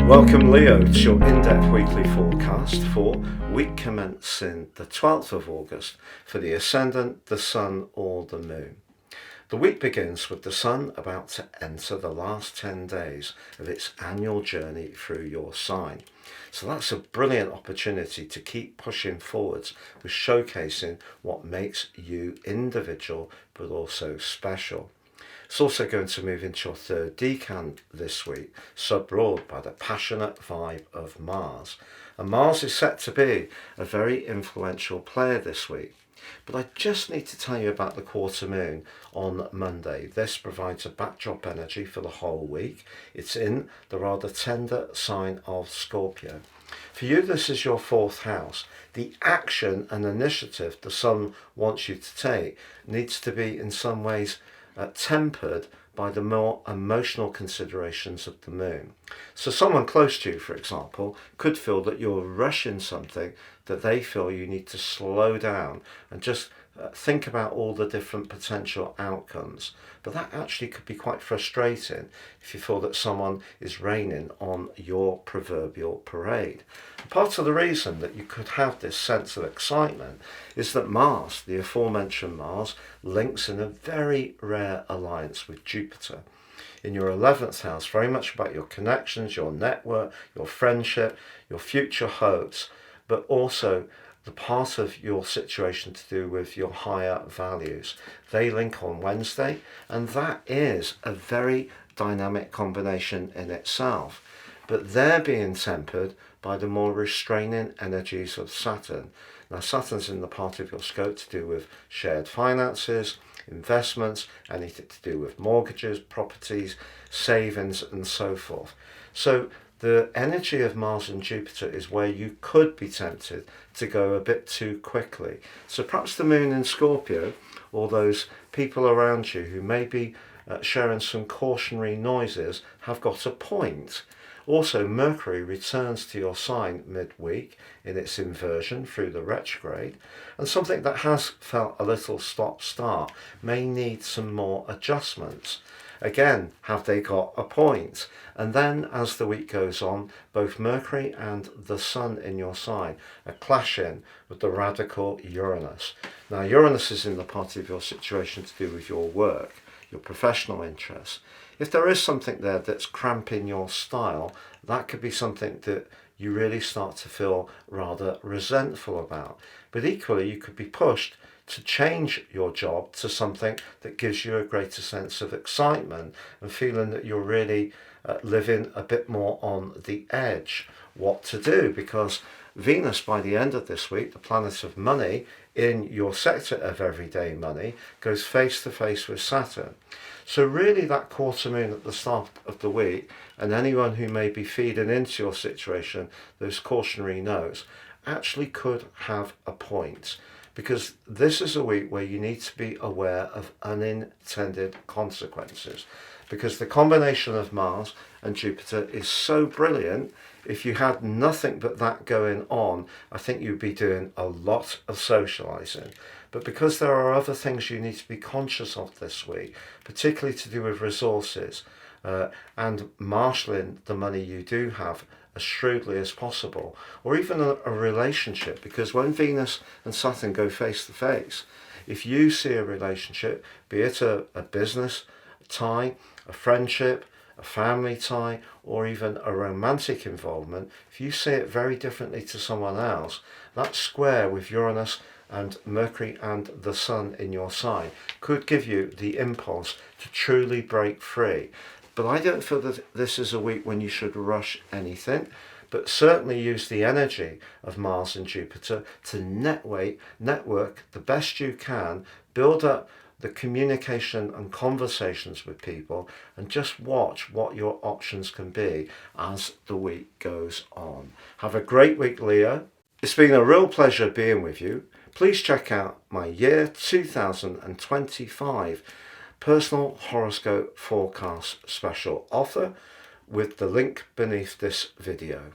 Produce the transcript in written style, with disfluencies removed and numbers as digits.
Welcome Leo to your in-depth weekly forecast for week commencing the 12th of August for the Ascendant, the Sun or the Moon. The week begins with the Sun about to enter the last 10 days of its annual journey through your sign. So that's a brilliant opportunity to keep pushing forwards with showcasing what makes you individual but also special. It's also going to move into your third decan this week, sub-ruled by the passionate vibe of Mars. And Mars is set to be a very influential player this week. But I just need to tell you about the quarter moon on Monday. This provides a backdrop energy for the whole week. It's in the rather tender sign of Scorpio. For you, this is your fourth house. The action and initiative the Sun wants you to take needs to be in some ways tempered by the more emotional considerations of the moon. So someone close to you, for example, could feel that you're rushing something that they feel you need to slow down and just think about all the different potential outcomes. But that actually could be quite frustrating if you feel that someone is raining on your proverbial parade. Part of the reason that you could have this sense of excitement is that Mars, the aforementioned Mars, links in a very rare alliance with Jupiter. In your 11th house, very much about your connections, your network, your friendship, your future hopes, but also the part of your situation to do with your higher values. They link on Wednesday, and that is a very dynamic combination in itself. But they're being tempered by the more restraining energies of Saturn. Now, Saturn's in the part of your scope to do with shared finances, investments, anything to do with mortgages, properties, savings, and so forth. So the energy of Mars and Jupiter is where you could be tempted to go a bit too quickly. So perhaps the moon in Scorpio, or those people around you who may be sharing some cautionary noises, have got a point. Also, Mercury returns to your sign midweek in its inversion through the retrograde, and something that has felt a little stop-start may need some more adjustments. Again, have they got a point? And then as the week goes on, both Mercury and the Sun in your sign are clashing with the radical Uranus. Now, Uranus is in the part of your situation to do with your work, your professional interests. If there is something there that's cramping your style, that could be something that you really start to feel rather resentful about. But equally, you could be pushed to change your job to something that gives you a greater sense of excitement and feeling that you're really living a bit more on the edge. What to do? Because Venus, by the end of this week, the planet of money in your sector of everyday money, goes face to face with Saturn. So really that quarter moon at the start of the week, and anyone who may be feeding into your situation those cautionary notes, actually could have a point. Because this is a week where you need to be aware of unintended consequences. Because the combination of Mars and Jupiter is so brilliant, if you had nothing but that going on, I think you'd be doing a lot of socializing. But because there are other things you need to be conscious of this week, particularly to do with resources and marshalling the money you do have as shrewdly as possible, or even a relationship, because when Venus and Saturn go face to face, if you see a relationship, be it a business tie, a friendship, a family tie, or even a romantic involvement, if you see it very differently to someone else, that square with Uranus and Mercury and the Sun in your sign could give you the impulse to truly break free. But I don't feel that this is a week when you should rush anything, but certainly use the energy of Mars and Jupiter to network the best you can, build up the communication and conversations with people, and just watch what your options can be as the week goes on. Have a great week, Leo. It's been a real pleasure being with you. Please check out my year 2025 personal horoscope forecast special offer with the link beneath this video.